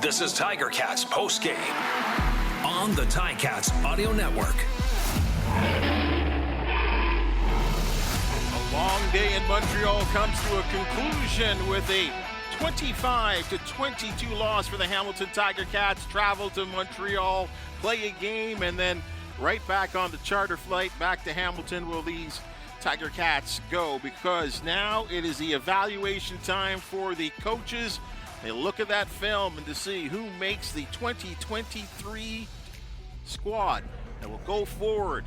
This is Tiger Cats Postgame on the Ticats Audio Network. A long day in Montreal comes to a conclusion with a 25-22 loss for the Hamilton Tiger Cats. Travel to Montreal, play a game, and then right back on the charter flight back to Hamilton will these Tiger Cats go, because now it is the evaluation time for the coaches. They look at that film and to see who makes the 2023 squad that will go forward,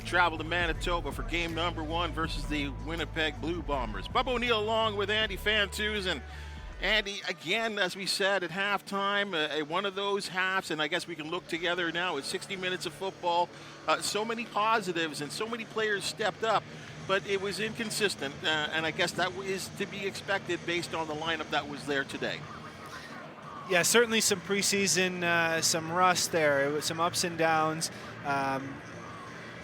travel to Manitoba for game number 1 versus the Winnipeg Blue Bombers. Bubba O'Neill along with Andy Fantuz. And Andy, again, as we said at halftime, one of those halves, and I guess we can look together now at 60 minutes of football. So many positives and so many players stepped up, but it was inconsistent, and I guess that is to be expected based on the lineup that was there today. Yeah, certainly some preseason, some rust there. It was some ups and downs.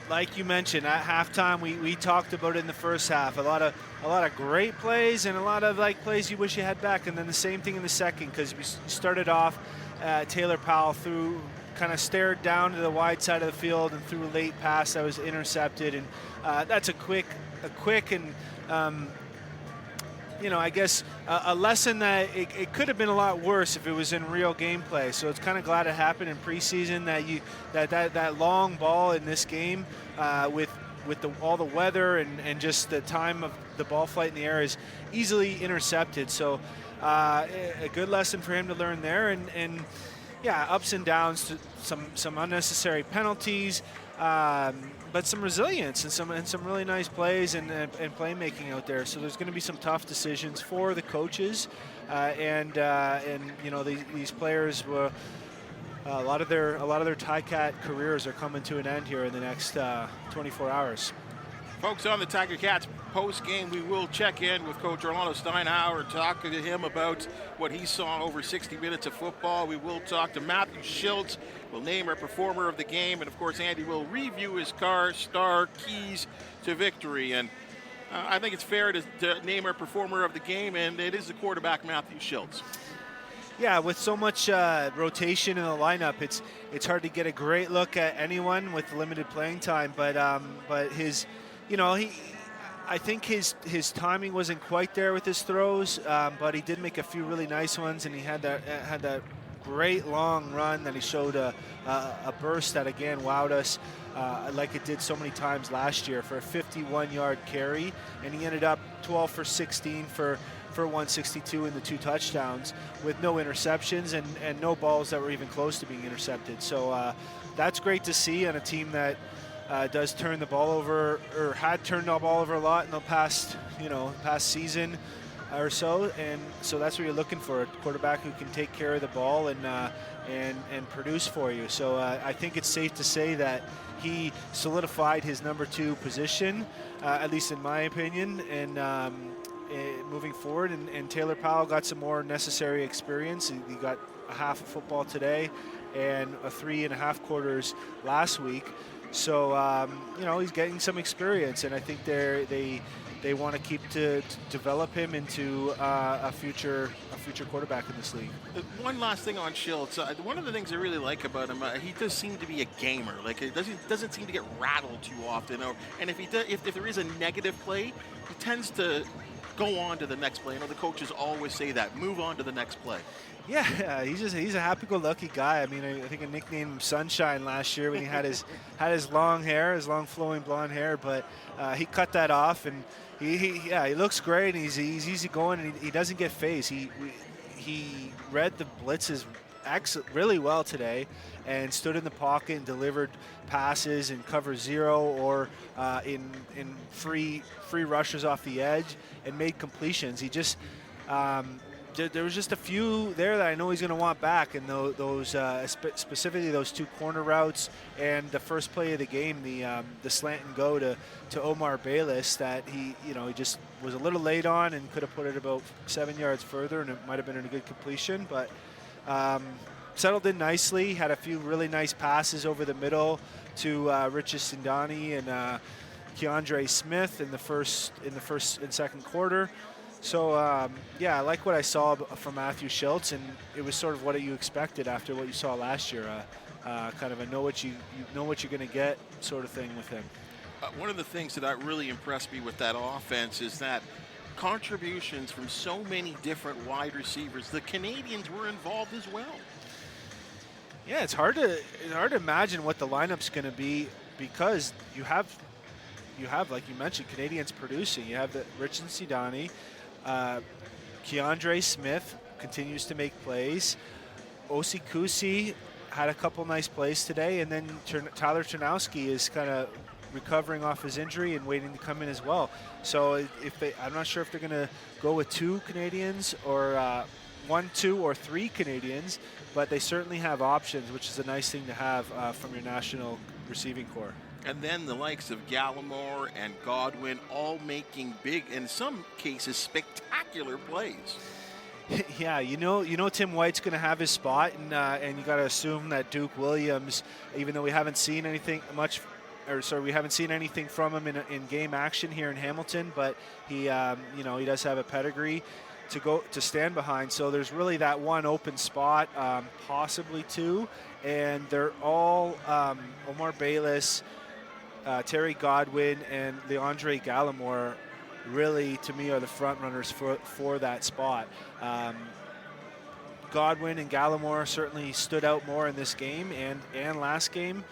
Like you mentioned, at halftime, we talked about it in the first half. A lot of great plays and a lot of plays you wish you had back. And then the same thing in the second, because we started off, Taylor Powell kind of stared down to the wide side of the field and threw a late pass that was intercepted. And that's a quick and I guess a lesson that it could have been a lot worse if it was in real gameplay. So it's kind of glad it happened in preseason that long ball in this game with all the weather and just the time of the ball flight in the air is easily intercepted. So a good lesson for him to learn there. And yeah, ups and downs, some unnecessary penalties. But some resilience and some really nice plays and playmaking out there. So there's going to be some tough decisions for the coaches, and these players were a lot of their Ticat careers are coming to an end here in the next 24 hours. Folks, on the Tiger Cats post-game, we will check in with Coach Orlando Steinhauer, talk to him about what he saw over 60 minutes of football. We will talk to Matthew Shiltz. We'll name our performer of the game. And, of course, Andy will review his star keys to victory. And I think it's fair to name our performer of the game, and it is the quarterback, Matthew Shiltz. Yeah, with so much rotation in the lineup, it's hard to get a great look at anyone with limited playing time. But his – I think his timing wasn't quite there with his throws, but he did make a few really nice ones, and he had that great long run that he showed a burst that again wowed us, like it did so many times last year for a 51-yard carry, and he ended up 12 for 16 for 162 in the 2 touchdowns with no interceptions and no balls that were even close to being intercepted. So that's great to see on a team that does turn the ball over, or had turned the ball over a lot in the past season or so, and so that's what you're looking for, a quarterback who can take care of the ball and produce for you. So I think it's safe to say that he solidified his number 2 position, at least in my opinion, and moving forward. And Taylor Powell got some more necessary experience. He got a half of football today and 3.5 quarters last week. So he's getting some experience, and I think they want to keep to develop him into a future quarterback in this league. One last thing on Shiltz. One of the things I really like about him, he does seem to be a gamer. Like, it doesn't seem to get rattled too often. And if there is a negative play, he tends to go on to the next play. The coaches always say that, move on to the next play. Yeah, he's a happy-go-lucky guy. I mean, I think I nicknamed him Sunshine last year when he had his long hair, his long flowing blonde hair. But he cut that off, and he looks great. And he's easy going, and he doesn't get phased. He read the blitzes really well today, and stood in the pocket and delivered passes in cover 0 or in free rushes off the edge, and made completions. He just there was just a few there that I know he's going to want back, and those specifically those 2 corner routes and the first play of the game, the slant and go to Omar Bayless that he just was a little late on and could have put it about 7 yards further, and it might have been a good completion, but settled in nicely. Had a few really nice passes over the middle to Richard Sindani and Keandre Smith in the first and second quarter. So, I like what I saw from Matthew Shiltz, and it was sort of what you expected after what you saw last year. Kind of a know what you're going to get sort of thing with him. One of the things that really impressed me with that offense is that contributions from so many different wide receivers. The Canadians were involved as well. Yeah, it's hard to imagine what the lineup's going to be because you have, like you mentioned, Canadians producing. You have the Richard Sidani, Keandre Smith continues to make plays. Osi Kusi had a couple nice plays today, and then Tyler Ternowski is kind of recovering off his injury and waiting to come in as well. So I'm not sure if they're going to go with 2 Canadians or 1, 2, or 3 Canadians, but they certainly have options, which is a nice thing to have from your national receiving corps. And then the likes of Gallimore and Godwin all making big, in some cases, spectacular plays. Yeah, you know Tim White's going to have his spot, and you got to assume that Duke Williams, even though we haven't seen anything from him in game action here in Hamilton, but he does have a pedigree to stand behind. So there's really that one open spot, possibly 2, and they're all Omar Bayless, Terry Godwin, and Leandre Gallimore. Really, to me, are the front runners for that spot. Godwin and Gallimore certainly stood out more in this game and last game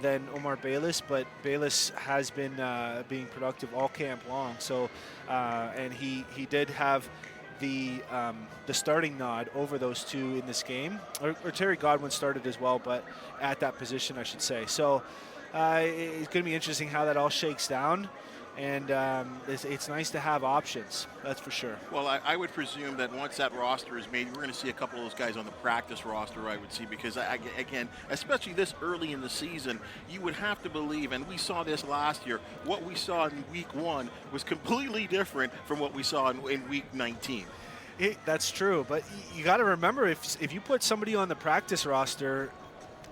than Omar Bayless, but Bayless has been being productive all camp long. So, and he did have the starting nod over those 2 in this game. Or Terry Godwin started as well, but at that position, I should say. So, it's going to be interesting how that all shakes down. And it's nice to have options, that's for sure. Well, I would presume that once that roster is made, we're going to see a couple of those guys on the practice roster, I would see, because, again, especially this early in the season, you would have to believe, and we saw this last year, what we saw in week 1 was completely different from what we saw in week 19. That's true, but you got to remember, if you put somebody on the practice roster,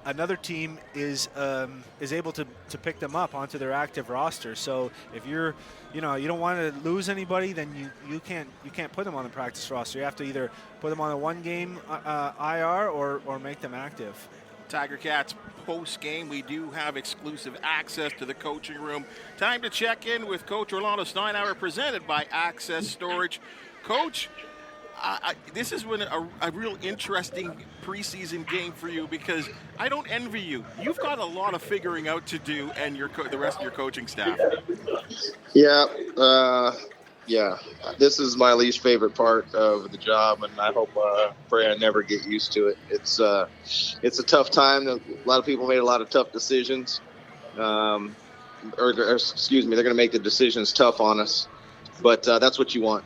another team is able to pick them up onto their active roster. So if you don't want to lose anybody, then you can't put them on the practice roster. You have to either put them on a 1-game IR or make them active. Tiger Cats post-game, we do have exclusive access to the coaching room. Time to check in with Coach Orlando Steinauer, presented by Access Storage. Coach, this has been a real interesting preseason game for you because I don't envy you. You've got a lot of figuring out to do, and the rest of your coaching staff. Yeah. This is my least favorite part of the job, and I pray I never get used to it. It's a tough time. A lot of people made a lot of tough decisions. They're going to make the decisions tough on us, but that's what you want.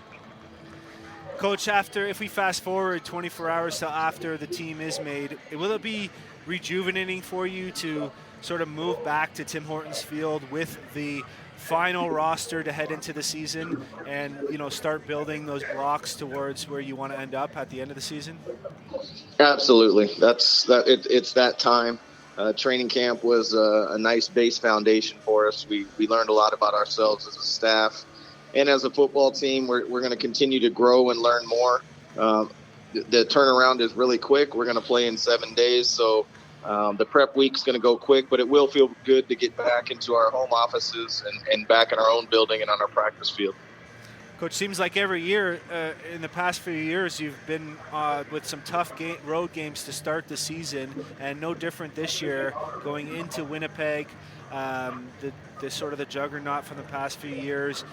Coach, if we fast forward 24 hours till after the team is made, will it be rejuvenating for you to sort of move back to Tim Hortons Field with the final roster to head into the season and, start building those blocks towards where you want to end up at the end of the season? Absolutely. It's that time. Training camp was a nice base foundation for us. We learned a lot about ourselves as a staff. And as a football team, we're going to continue to grow and learn more. The turnaround is really quick. We're going to play in 7 days, so the prep week's going to go quick, but it will feel good to get back into our home offices and back in our own building and on our practice field. Coach, seems like every year in the past few years you've been with some tough road games to start the season, and no different this year going into Winnipeg. The sort of the juggernaut from the past few years,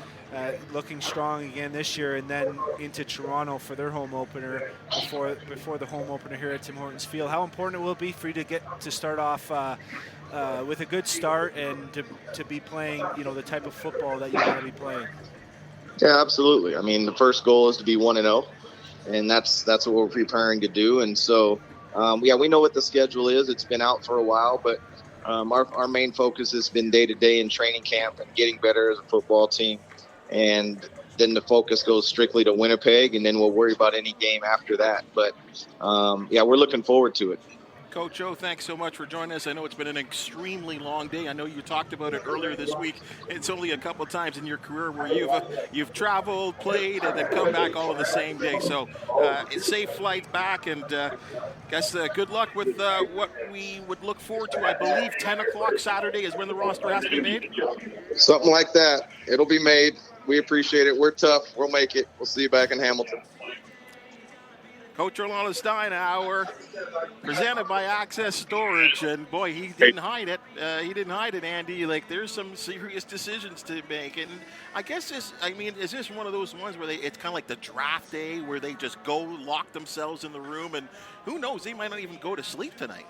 looking strong again this year, and then into Toronto for their home opener before the home opener here at Tim Hortons Field. How important it will be for you to get to start off with a good start and to be playing, the type of football that you want to be playing? Yeah, absolutely. I mean, the first goal is to be 1-0, and that's what we're preparing to do. And so, we know what the schedule is. It's been out for a while, but our main focus has been day-to-day in training camp and getting better as a football team. And then the focus goes strictly to Winnipeg, and then we'll worry about any game after that. But, we're looking forward to it. Coach O, thanks so much for joining us. I know it's been an extremely long day. I know you talked about it earlier this week. It's only a couple times in your career where you've traveled, played, and then come back all in the same day. So safe flight back, and guess good luck with what we would look forward to. I believe 10 o'clock Saturday is when the roster has to be made. Something like that. It'll be made. We appreciate it. We're tough. We'll make it. We'll see you back in Hamilton. Coach Orlando Steinhauer, presented by Access Storage, and boy, he didn't hide it. Andy. Like, there's some serious decisions to make, and I guess is this one of those ones where it's kind of like the draft day where they just go lock themselves in the room, and who knows, they might not even go to sleep tonight.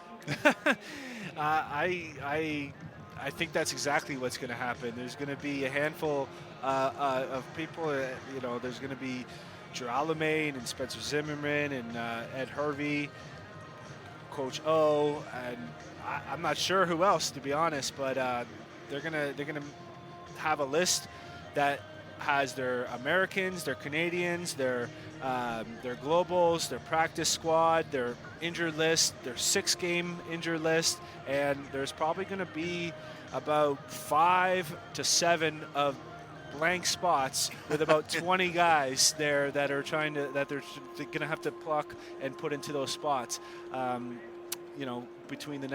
I think that's exactly what's going to happen. There's going to be a handful of people. There's going to be Gerald Lemaine and Spencer Zimmerman and Ed Hervey, Coach O, and I'm not sure who else, to be honest. But they're gonna have a list that has their Americans, their Canadians, their globals, their practice squad, their injured list, their 6-game injured list, and there's probably going to be about 5 to 7 of blank spots with about 20 guys there that they're going to have to pluck and put into those spots, in the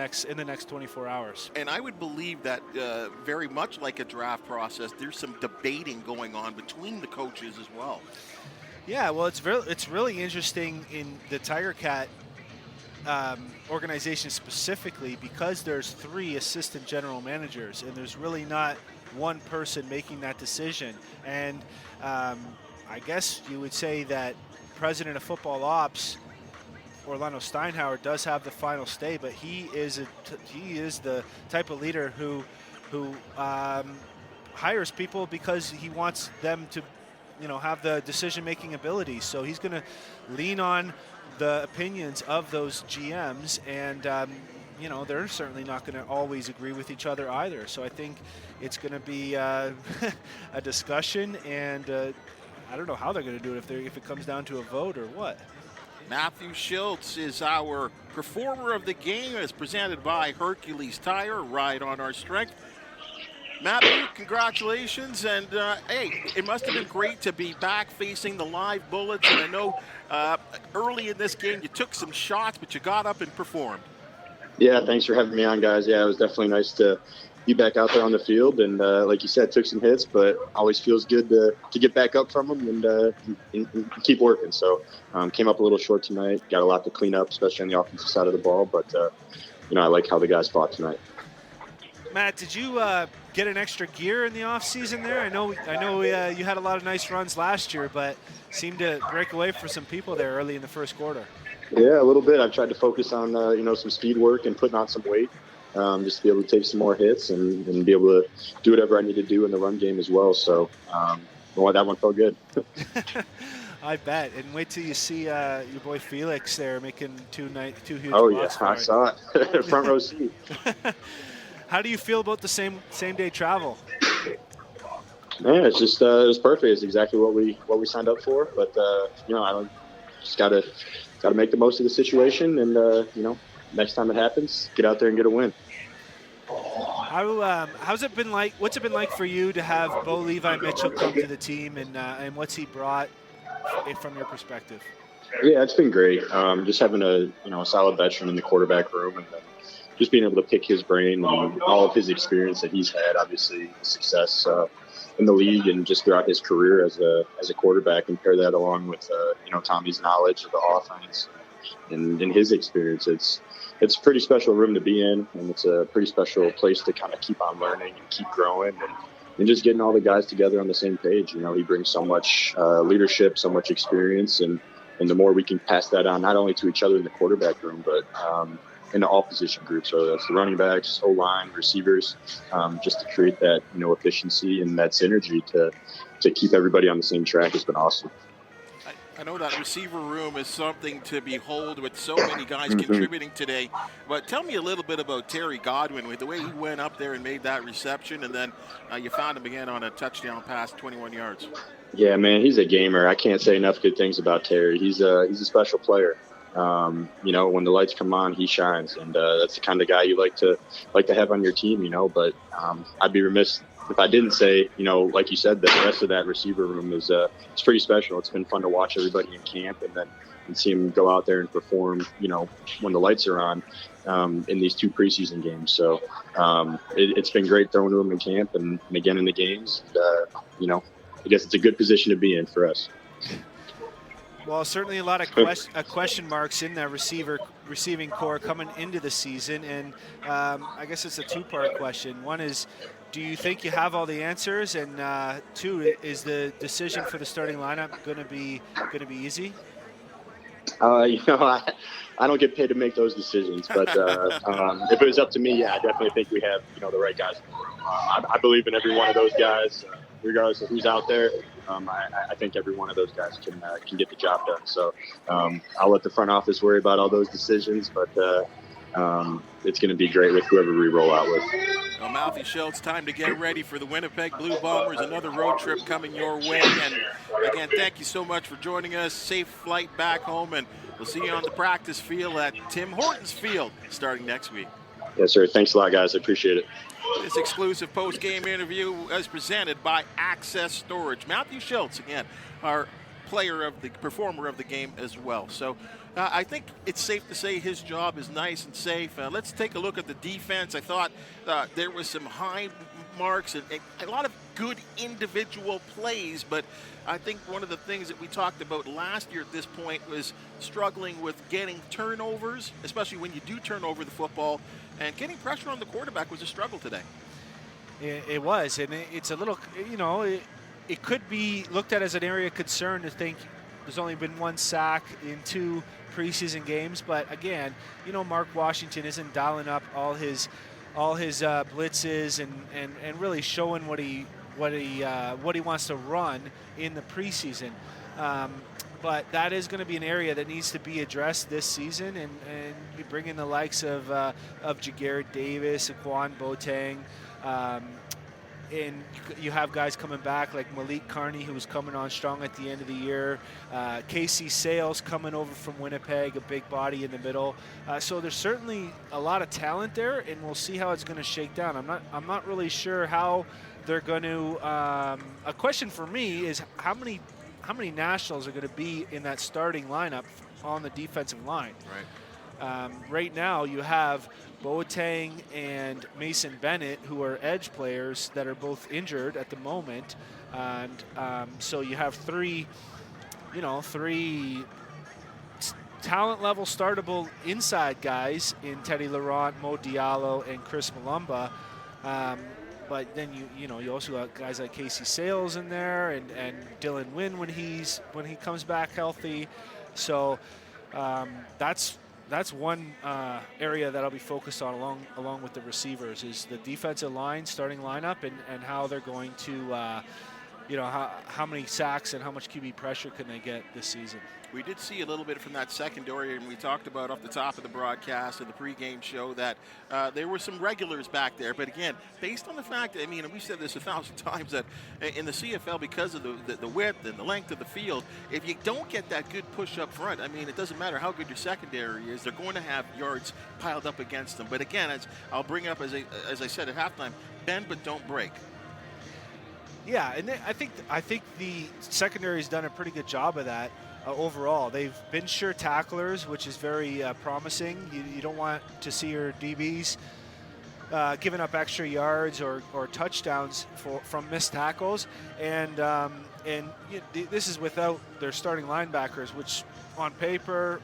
next 24 hours. And I would believe that very much like a draft process, there's some debating going on between the coaches as well. Yeah, well, it's really interesting in the Tiger Cat organization specifically, because there's 3 assistant general managers, and there's really not one person making that decision. And I guess you would say that President of Football Ops, Orlando Steinhauer, does have the final say, but he is the type of leader who hires people because he wants them to have the decision-making ability. So he's going to lean on the opinions of those GMs, and they're certainly not going to always agree with each other either. So I think it's going to be a discussion, and I don't know how they're going to do it, if it comes down to a vote or what. Matthew Shiltz is our performer of the game, as presented by Hercules Tire. Ride on our strength. Matthew, congratulations, and hey, it must have been great to be back facing the live bullets, and I know early in this game you took some shots, but you got up and performed. Yeah, thanks for having me on, guys. Yeah, it was definitely nice to be back out there on the field, and like you said, took some hits, but always feels good to get back up from them and keep working. So came up a little short tonight, got a lot to clean up, especially on the offensive side of the ball, but I like how the guys fought tonight. Matt, did you get an extra gear in the offseason there? I know you had a lot of nice runs last year, but seemed to break away for some people there early in the first quarter. Yeah, a little bit. I've tried to focus on some speed work and putting on some weight, just to be able to take some more hits and be able to do whatever I need to do in the run game as well. So that one felt good. I bet. And wait till you see your boy Felix there making two huge Oh, blocks. Yeah, I saw it. Front row seat. How do you feel about the same day travel? Man, it's just it was perfect. It's exactly what we signed up for. But I just gotta make the most of the situation, and next time it happens, get out there and get a win. How's it been like? What's it been like for you to have Bo Levi Mitchell come to the team, and what's he brought from your perspective? Yeah, it's been great. Just having a solid veteran in the quarterback room, and then just being able to pick his brain and all of his experience that he's had, obviously success in the league and just throughout his career as a quarterback, and pair that along with Tommy's knowledge of the offense and his experience. It's a pretty special room to be in, and it's a pretty special place to kind of keep on learning and keep growing and just getting all the guys together on the same page. He brings so much leadership, so much experience, and the more we can pass that on, not only to each other in the quarterback room, but into all position groups, whether that's the running backs, O-line, receivers, just to create that efficiency and that synergy to keep everybody on the same track has been awesome. I know that receiver room is something to behold with so many guys contributing today. But tell me a little bit about Terry Godwin, with the way he went up there and made that reception, and then you found him again on a touchdown pass, 21 yards. Yeah, man, he's a gamer. I can't say enough good things about Terry. He's a special player. when the lights come on, he shines, and that's the kind of guy you like to have on your team. But I'd be remiss if I didn't say, like you said, that the rest of that receiver room is it's pretty special. It's been fun to watch everybody in camp, and see him go out there and perform, when the lights are on, in these 2 preseason games. So it's been great throwing to him in camp and again in the games. I guess it's a good position to be in for us. Well, certainly a lot of question marks in that receiving core coming into the season, and I guess it's a 2-part question. One is, do you think you have all the answers? And 2, is the decision for the starting lineup going to be easy? I don't get paid to make those decisions, but if it was up to me, I definitely think we have, the right guys in the room. I believe in every one of those guys, regardless of who's out there. I think every one of those guys can get the job done. So I'll let the front office worry about all those decisions, but it's going to be great with whoever we roll out with. Well, Matthew Shiltz, time to get ready for the Winnipeg Blue Bombers. Another road trip coming your way. And again, thank you so much for joining us. Safe flight back home, and we'll see you on the practice field at Tim Hortons Field starting next week. Yes, sir. Thanks a lot, guys. I appreciate it. This exclusive post-game interview is presented by Access Storage. Matthew Shiltz, again, our performer of the game as well. So I think it's safe to say his job is nice and safe. Let's take a look at the defense. I thought there was some high marks and a lot of good individual plays, but I think one of the things that we talked about last year at this point was struggling with getting turnovers, especially when you do turn over the football, and getting pressure on the quarterback was a struggle today. It was, and it's a little, it could be looked at as an area of concern to think there's only been 1 sack in 2 preseason games, but again, Mark Washington isn't dialing up all his blitzes and really showing what he wants to run in the preseason. But that is going to be an area that needs to be addressed this season, and you bring in the likes of Jagarrett Davis, Aquan Boateng, and you have guys coming back like Malik Carney, who was coming on strong at the end of the year. Casey Sales coming over from Winnipeg, a big body in the middle. So there's certainly a lot of talent there, and we'll see how it's going to shake down. I'm not really sure how they're going to. A question for me is how many nationals are going to be in that starting lineup on the defensive line. Right. Right now, you have Boateng and Mason Bennett, who are edge players that are both injured at the moment, and so you have three talent level startable inside guys in Teddy Laurent, Mo Diallo, and Chris Malumba. But then you also got guys like Casey Sales in there and Dylan Wynn when he comes back healthy. So that's one area that I'll be focused on along with the receivers is the defensive line, starting lineup, and how they're going to how many sacks and how much QB pressure can they get this season. We did see a little bit from that secondary, and we talked about off the top of the broadcast and the pregame show that there were some regulars back there. But again, based on the fact, and we've said this 1,000 times, that in the CFL, because of the width and the length of the field, if you don't get that good push up front, it doesn't matter how good your secondary is, they're going to have yards piled up against them. But again, as I'll bring up, as I said at halftime, bend but don't break. Yeah, and I think the secondary's done a pretty good job of that. Overall, they've been sure tacklers, which is very promising. You don't want to see your DBs giving up extra yards or touchdowns from missed tackles, and this is without their starting linebackers, which on paper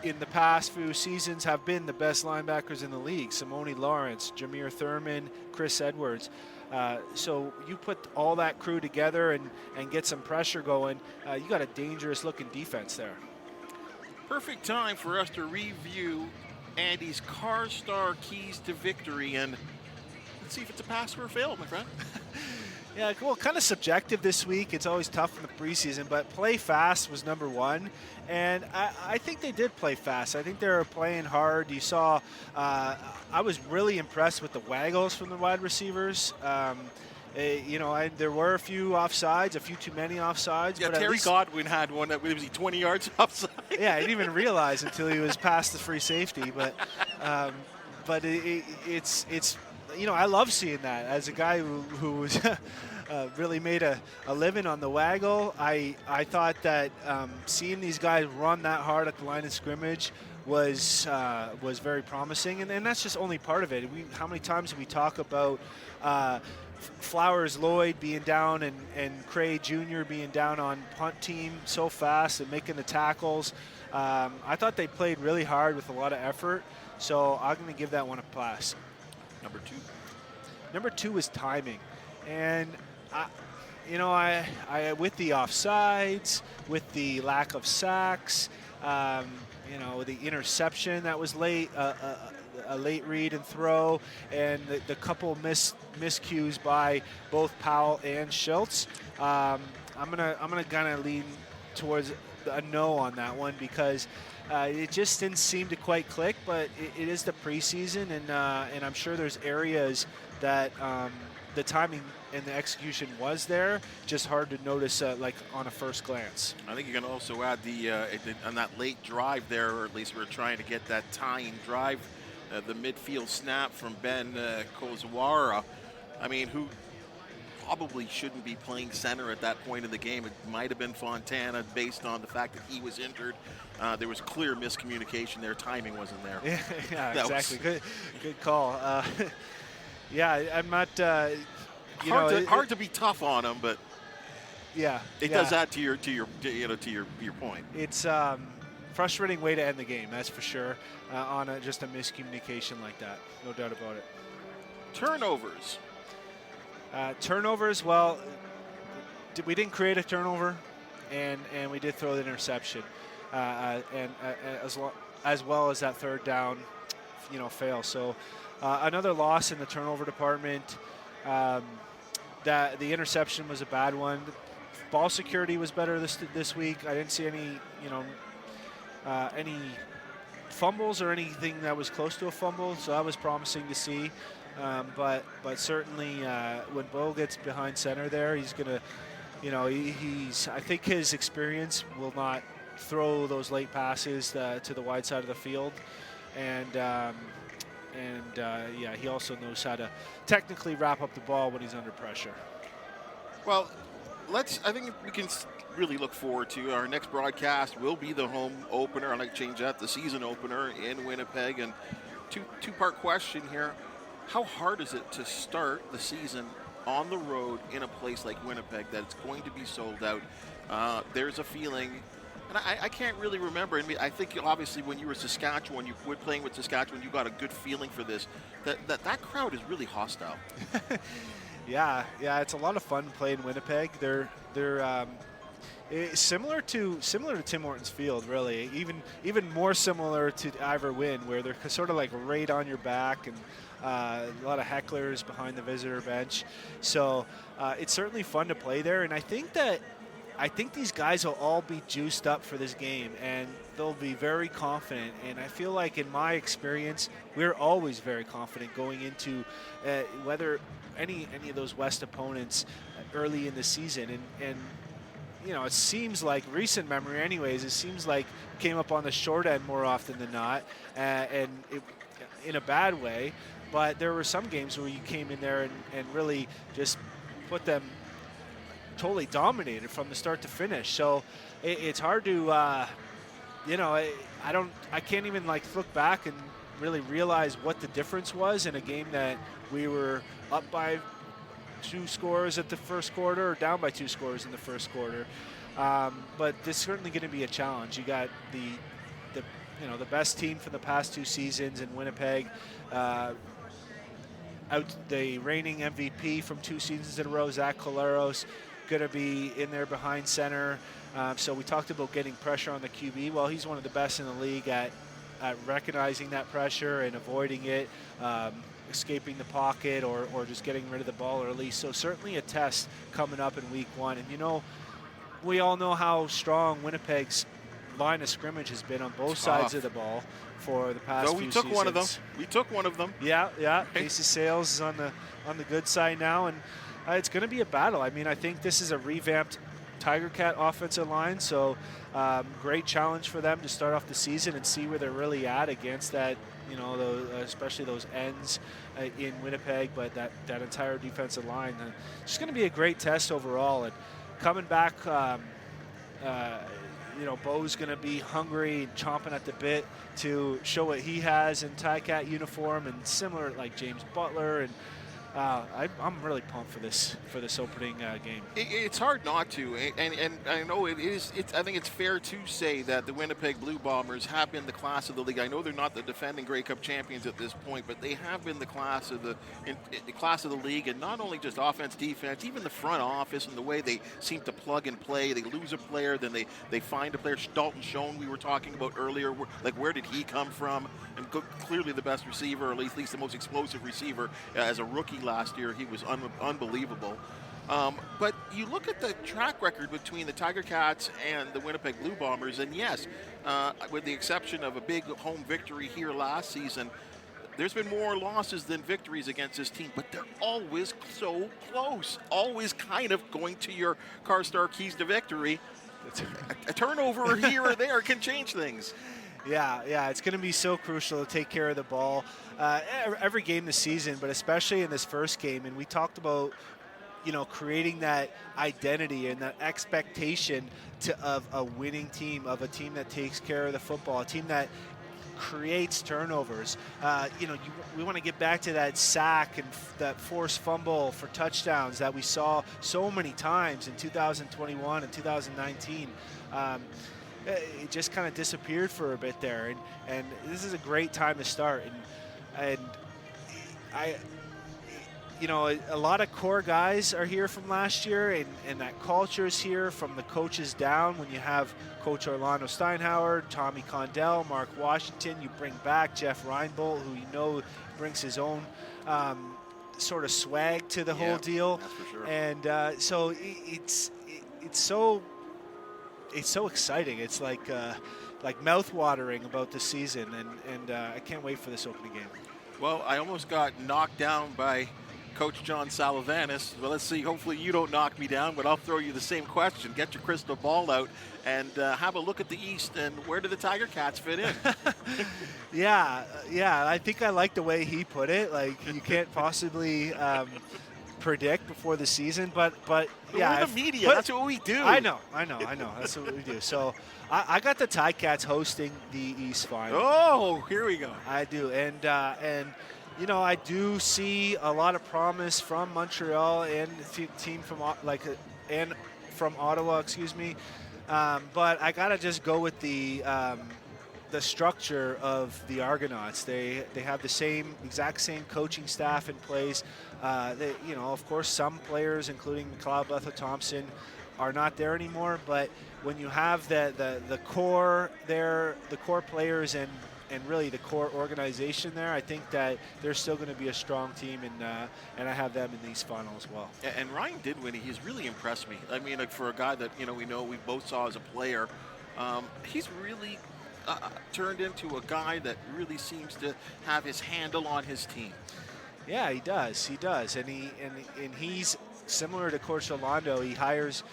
in the past few seasons have been the best linebackers in the league. Simone Lawrence, Jameer Thurman, Chris Edwards. So you put all that crew together and get some pressure going, you got a dangerous looking defense there. Perfect time for us to review Andy's CarStar keys to victory, and let's see if it's a pass or a fail, my friend. Yeah, well, kind of subjective this week. It's always tough in the preseason, but play fast was number one, and I think they did play fast. I think they were playing hard. You saw, I was really impressed with the waggles from the wide receivers. there were a few offsides, a few too many offsides. Yeah, but Terry Godwin had one that was 20 yards offside. Yeah, I didn't even realize until he was past the free safety. But it's I love seeing that. As a guy who was really made a living on the waggle, I thought that seeing these guys run that hard at the line of scrimmage was very promising, and that's just only part of it. How many times do we talk about Flowers Lloyd being down and Cray Jr. being down on punt team so fast and making the tackles? I thought they played really hard with a lot of effort, so I'm going to give that one a pass. Number two is timing, and I with the offsides, with the lack of sacks, the interception that was late, a late read and throw, and the couple miscues by both Powell and Shiltz. I'm gonna kind of lean towards a no on that one because it just didn't seem to quite click. But it is the preseason, and I'm sure there's areas that the timing and the execution was there, just hard to notice like on a first glance. I think you can also add on that late drive there, or at least we're trying to get that tying drive, the midfield snap from Ben Kozawara. I mean, who probably shouldn't be playing center at that point in the game. It might have been Fontana based on the fact that he was injured. There was clear miscommunication there. Timing wasn't there. Yeah, exactly. Good call. Yeah, I'm not. Hard to be tough on him, but yeah, it does add to your point. It's frustrating way to end the game, that's for sure. On just a miscommunication like that, no doubt about it. Turnovers. Well, we didn't create a turnover, and we did throw the interception, and as well as that third down, fail. So another loss in the turnover department. That the interception was a bad one. Ball security was better this week. I didn't see any fumbles or anything that was close to a fumble, so that was promising to see. But certainly when Bo gets behind center there, he's gonna, I think his experience will not throw those late passes to the wide side of the field, and he also knows how to technically wrap up the ball when he's under pressure. Well, I think we can really look forward to our next broadcast will be the home opener. I'd like to change that, the season opener in Winnipeg. And two-part question here. How hard is it to start the season on the road in a place like Winnipeg that it's going to be sold out? There's a feeling, and I can't really remember. I mean, I think obviously when you were Saskatchewan, you were playing with Saskatchewan, you got a good feeling for this. That crowd is really hostile. Yeah, it's a lot of fun playing Winnipeg. They're similar to Tim Hortons Field, really. Even more similar to Ivor Wynn, where they're sort of like right on your back, and a lot of hecklers behind the visitor bench. So it's certainly fun to play there, and I think these guys will all be juiced up for this game, and they'll be very confident. And I feel like in my experience, we're always very confident going into whether any of those West opponents early in the season. And it seems like recent memory anyways, it seems like came up on the short end more often than not, and in a bad way. But there were some games where you came in there and really just put them totally dominated from the start to finish. So it's hard to, I can't even look back and really realize what the difference was in a game that we were up by 2 scores at the first quarter or down by 2 scores in the first quarter. But this is certainly going to be a challenge. You got the best team from the past 2 seasons in Winnipeg, out the reigning MVP from 2 seasons in a row, Zach Collaros, going to be in there behind center. So we talked about getting pressure on the QB. Well, he's one of the best in the league at recognizing that pressure and avoiding it, escaping the pocket or just getting rid of the ball early. So certainly a test coming up in week 1. And, we all know how strong Winnipeg's line of scrimmage has been on both sides of the ball for the past few seasons. We took one of them. Yeah. Casey Sales is on the good side now, and It's going to be a battle. I mean, I think this is a revamped Tiger Cat offensive line, so great challenge for them to start off the season and see where they're really at against that, especially those ends in Winnipeg, but that entire defensive line. It's just going to be a great test overall. And coming back, Bo's going to be hungry and chomping at the bit to show what he has in Ticat uniform, and similar like James Butler. And I'm really pumped for this opening game. It's hard not to, and I know it is. I think it's fair to say that the Winnipeg Blue Bombers have been the class of the league. I know they're not the defending Grey Cup champions at this point, but they have been the class of the league, and not only just offense, defense, even the front office and the way they seem to plug and play. They lose a player, then they find a player. Dalton Schoen, we were talking about earlier. Where did he come from? And clearly the best receiver, or at least the most explosive receiver as a rookie last year. He was unbelievable. But you look at the track record between the Tiger Cats and the Winnipeg Blue Bombers, and yes, with the exception of a big home victory here last season, there's been more losses than victories against this team, but they're always so close, always kind of going to your car star keys to victory. A turnover here or there can change things. Yeah, it's going to be so crucial to take care of the ball every game this season, but especially in this first game. And we talked about, creating that identity and that expectation of a winning team, of a team that takes care of the football, a team that creates turnovers. We want to get back to that sack and that forced fumble for touchdowns that we saw so many times in 2021 and 2019. It just kind of disappeared for a bit there, and this is a great time to start. And a lot of core guys are here from last year, and that culture is here from the coaches down. When you have Coach Orlando Steinhauer, Tommy Condell, Mark Washington, you bring back Jeff Reinbold, who brings his own sort of swag to the whole deal. That's for sure. And so it's so exciting. It's like mouth-watering about the season, and I can't wait for this opening game. Well, I almost got knocked down by Coach John Salavanis. Well, let's see. Hopefully you don't knock me down, but I'll throw you the same question. Get your crystal ball out and have a look at the East, and where do the Tiger Cats fit in? Yeah. I think I like the way he put it. Like, you can't possibly predict before the season, but yeah, we're the media. That's what we do. I know. That's what we do. So I got the Ticats hosting the East Final. Oh, here we go. I do, and I do see a lot of promise from Montreal and the team from from Ottawa, excuse me. But I gotta just go with the structure of the Argonauts. They have the exact same coaching staff in place. Of course, some players, including McLeod Bethel-Thompson, are not there anymore. But when you have the core there, the core players and really the core organization there, I think that they're still going to be a strong team, and I have them in these finals as well. And Ryan Dinwiddie, he's really impressed me. I mean, for a guy that we both saw as a player, he's really turned into a guy that really seems to have his handle on his team. Yeah, he does, and he's similar to Coach Orlando. He hires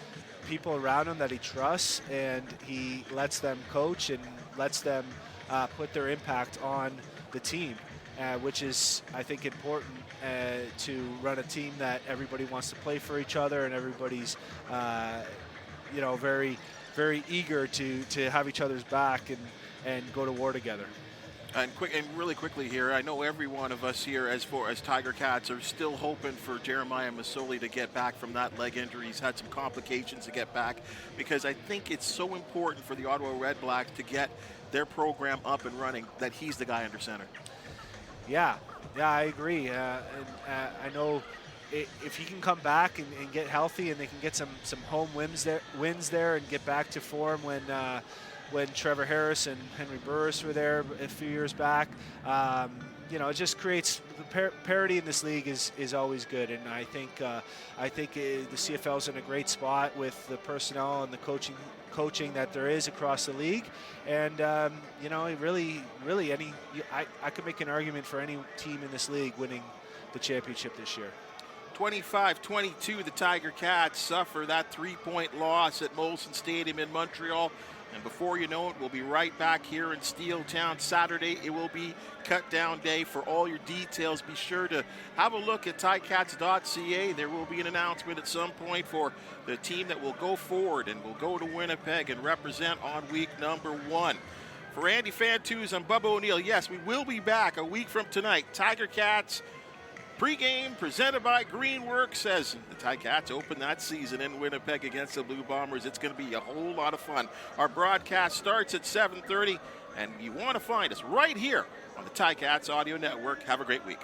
people around him that he trusts, and he lets them coach and lets them put their impact on the team, which is, I think, important to run a team that everybody wants to play for each other, and everybody's, very, very eager to have each other's back and go to war together. And really quickly here, I know every one of us here, as Tiger Cats, are still hoping for Jeremiah Masoli to get back from that leg injury. He's had some complications to get back, because I think it's so important for the Ottawa Red Blacks to get their program up and running that he's the guy under center. Yeah, I agree. And I know if he can come back and get healthy, and they can get some home wins there and get back to form when Trevor Harris and Henry Burris were there a few years back. It just creates parity in this league is always good, and I think the CFL's in a great spot with the personnel and the coaching that there is across the league, and really I could make an argument for any team in this league winning the championship this year. 25-22, the Tiger Cats suffer that 3-point loss at Molson Stadium in Montreal. And before you know it, we'll be right back here in Steeltown Saturday. It will be cut-down day. For all your details, be sure to have a look at ticats.ca. There will be an announcement at some point for the team that will go forward and will go to Winnipeg and represent on week number 1. For Andy Fantuz, I'm Bubba O'Neill. Yes, we will be back a week from tonight. Tiger Cats pregame presented by Greenworks as the Ticats open that season in Winnipeg against the Blue Bombers. It's going to be a whole lot of fun. Our broadcast starts at 7:30, and you want to find us right here on the Ticats Audio Network. Have a great week.